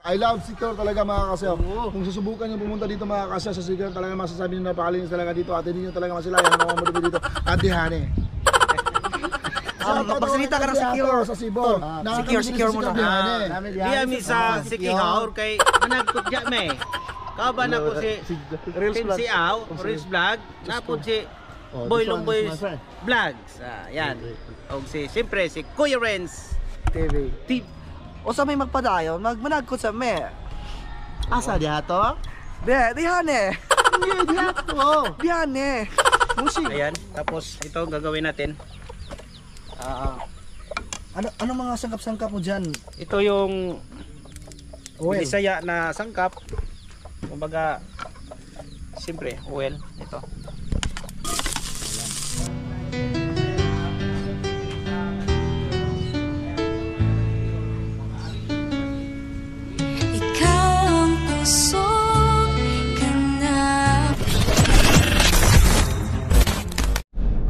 I love Secure talaga mga kasya. Kung susubukan nyo pumunta dito mga kasya sa Secure, talaga masasabi nyo napakalinis talaga dito. At hindi nyo talaga masilayan ang mga mundo dito. Antihane. Magsalita ka ng Secure. Sa Cebu. Secure muna. Diya mi sa Sikihaw kay managkot diya me. Kaban ako si Pinsi Aw, Reels Vlog, napod si Boylong Boys Vlogs. Yan. Og siyempre si Kuya Renz TV. O sa may magpadayon, magmanagkot sa me. Asa diha to? Dihane. Hindi diha to. Dihane. Musik. Ayan, tapos ito gagawin natin. Ano mga sangkap-sangkap mo dyan? Ito yung Oil. Bisaya na sangkap. Kumbaga, siyempre, oil. Ito.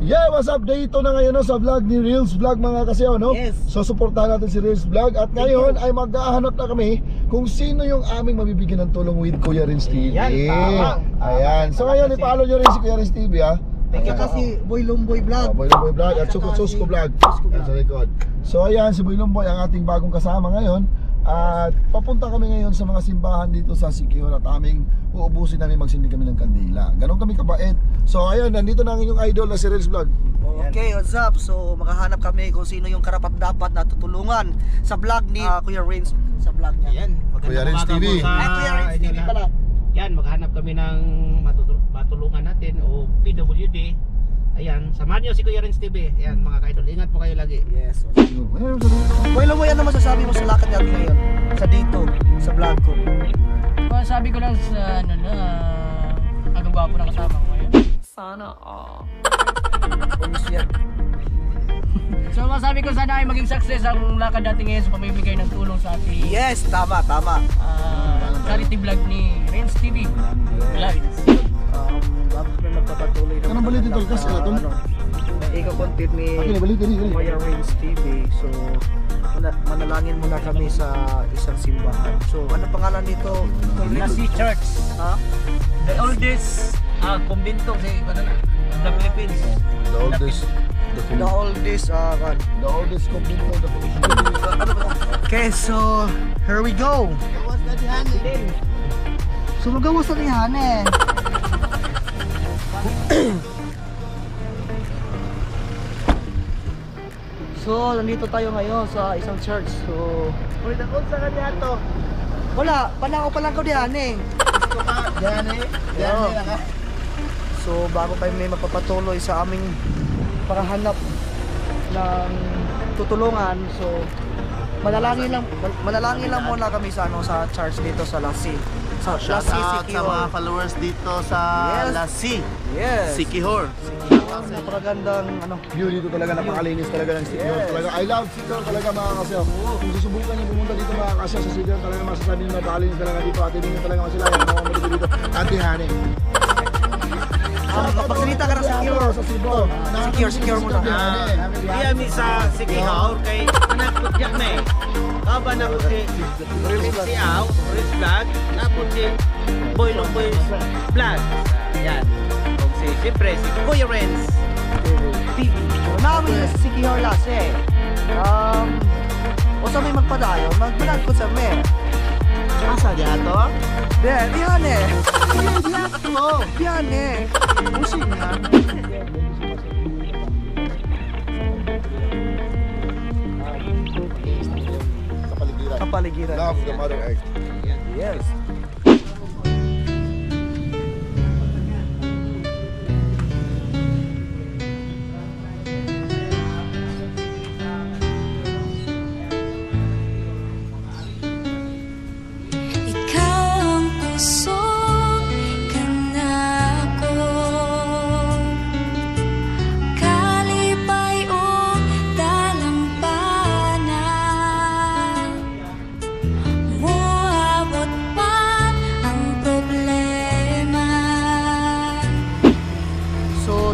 Yeah, what's up? Dito na ngayon sa vlog ni Reels Vlog mga kasyaw, no? Yes. So suportahan natin si Reels Vlog. At ngayon ay maghahanap na kami kung sino yung aming mabibigyan ng tulong with Kuya Renz TV. Yan, tama. Ayan. So ngayon i-follow nyo rin si Kuya Renz TV, ha? Thank you kasi Boy Lumboy Vlog. Boy Lumboy Vlog at Susko Vlog. Yan sa likod. So ayan, si Boy Lumboy ang ating bagong kasama ngayon. At papunta kami ngayon sa mga simbahan dito sa Siquijor at aming uubusin namin magsindi kami ng kandila. Ganon kami kabait. So ayun, nandito na ang inyong idol na si Reels Vlog. Okay, what's up? So makahanap kami kung sino yung karapat-dapat na tutulungan sa vlog ni Kuya Renz sa vlog niya. Ayan, Kuya Renz TV. Kuya Renz TV pala. Yan, maghanap kami ng matulungan natin o PWD. Ayan, samahan nyo si Kuya Renz TV. Ayan mga ka-idol, ingat po kayo lagi. Yes. Boy Lumboy, ano masasabi mo sa lakad natin ngayon? Sa dito, sa vlog ko. Sabi ko lang sa ano na ang gwapo na kasama ko ngayon. Sana Pumis yan. So masabi ko sana ay maging success ang lakad natin ngayon sa pamimigay ng tulong sa ating Yes, tama. charity vlog ni Renz TV. Vlogs. Dapat na magpapatuloy na. Kanang balitin tol kasi aton. Iko-content ni Okay, balitin. Kuya Renz TV. So manalangin muna kami sa isang simbahan. So ano pangalan nito? Lassie Church. Ha? The oldest kumbento sa the Philippines. The oldest The oldest complete of the Philippines. Okay, so here we go. So magawas na niyan eh. So nandito tayo ngayon sa isang church. So Sa kanya to. wala, panako pa lang ko diyan eh. Diyan lang ka. So bago kayo may magpapatuloy sa aming paghahanap ng tutulungan, so manalangin lang muna kami sa sa church dito sa Lassie. Sa Shout Lassie out sa Siquijor. mga followers dito sa Yes. Lassie. Yes. Siquijor. Napakagandang View dito talaga, napakalinis talaga ng Secure. Yes. Talaga, I love Secure talaga mga kasyaw. Kung susubukan nyo pumunta dito mga kasyaw sa Secure, talaga masasabi nyo napakalinis talaga dito. At hindi nyo talaga masilayan ang mga mundo dito. Antihane. magsalita ka ng Secure. Sa Cebu. Secure muna. Diya mi sa Sikihaw kay managkot diya me. Kaban ako si Pinsi Aw, Reels Vlog, napod si Boylong Boys Vlogs. Yan. Og siyempre si Kuya Renz TV. Namin sa Siquijor Lassie. O sa may magpadayon, magmanagkot sa me. Asa diha to? Dihane. Hindi diha to. Dihane. Musik na. Kapaligiran. Kapaligiran. Love the Mother Earth. Yes.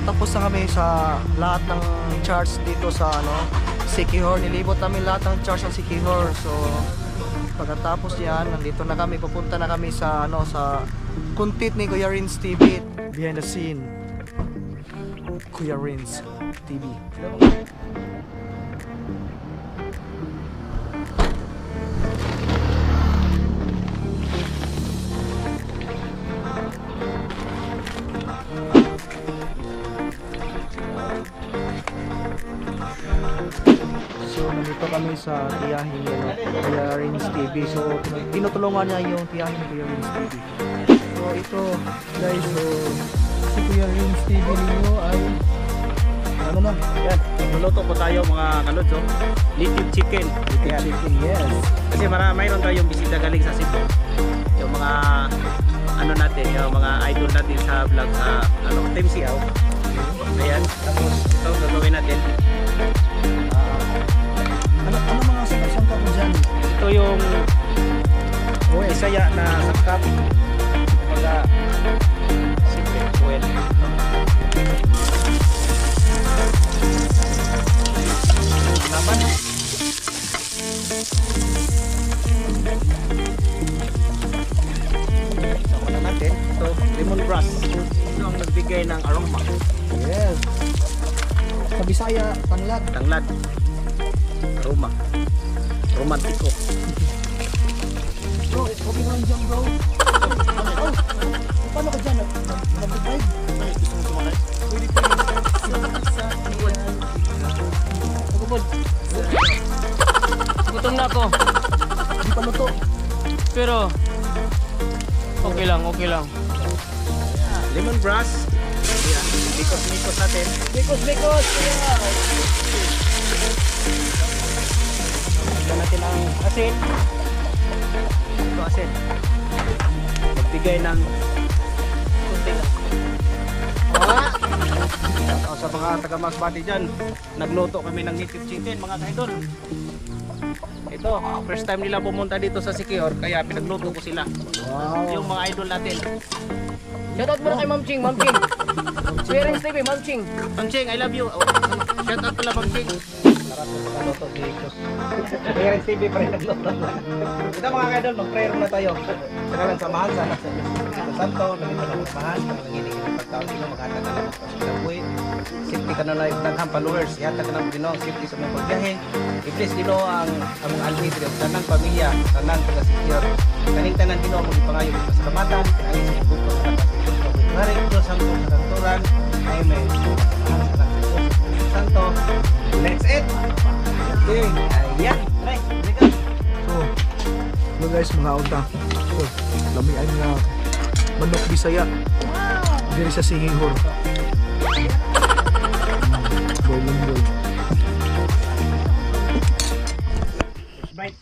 Tapos na kami sa lahat ng church dito sa Siquijor. Nilibot namin lahat ng church ng Siquijor. So pagkatapos yan, nandito na kami, pupunta na kami sa sa kuntit ni Kuya Rins TV, behind the scene. Kuya Rins TV. So nandito kami sa tiyahin ni Kuya Rins TV. So tinutulungan niya yung tiyahin ni Kuya Rins TV. So ito guys, so si Kuya Rins TV ninyo ay ano na? Yan, magluluto po tayo mga kalods, oh. Native chicken. Yan. Chicken, yes. Kasi mayroon tayong bisita galing sa Cebu. Yung mga ano natin, yung mga idol natin sa vlog sa Team Siaw. Ayan, tapos ito gagawin natin. Ano mga sangkap mo dyan? Ito yung Bisaya na sangkap. Mga simple, well. Laban. Sama na natin. Ito, lemongrass. Ito ang nagbigay ng aroma. Yes. Sa Bisaya, tanglad. Tanglad. Aroma. Romantiko. Bro, okay lang dyan bro. Oh, paano ka dyan? Nag-drive? Pagubod. Gutom na ako. Di pa luto. Pero okay lang, okay lang. Lemongrass. Ayan, mikos-mikos natin. Bikos, bikos. Lagyan natin ang asin. Ito asin. Magbigay ng kunti lang. Sa mga taga-Masbate dyan, nagluto kami ng native chicken mga kaidol. Ito, first time nila pumunta dito sa Siquijor, kaya pinagluto ko sila. Wow. Yung mga idol natin. Shoutout mo na kay Ma'am Ching, Ma'am Ching. Kuya Rins TV, Ma'am Ching. Ma'am Ching, I love you. Shout out pala Ma'am Ching. Nagluto si Chos. Kaya rin TV pa rin nagluto. Ito mga kaidol, mag-prayer muna tayo. Sa kalang samahan sa anak sa Espiritu Santo, nangito na samahan, nanginig ng pagkaon sino, maghatag na ng pagkabuhi. Safety ka na lang yung taghang followers. Ihatag ka ng Ginoo, safety sa mga pagbiyahe. I-bless Ginoo ang among alpitri, ang tanang pamilya, tanang taga-Siquijor. Kaning tanan Ginoo, mag-ipangayo ng pasalamatan, pinangin sa ibuto sa kapatid. Mari Diyos Santo sa kanturan. Amen. Samahan sa anak sa Espiritu Santo. Let's eat! Okay, ayan. Try, halika. So, hello guys, mga unta. So, lami ay mga manok Bisaya. Diri sa Siquijor. Boy lang boy. Bite.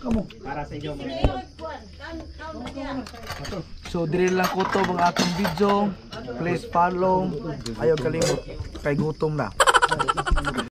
Kamo. Para sa inyo mga So, diri lang ko to mga atong video. Please follow. Ayaw kalimot. Kay gutom na.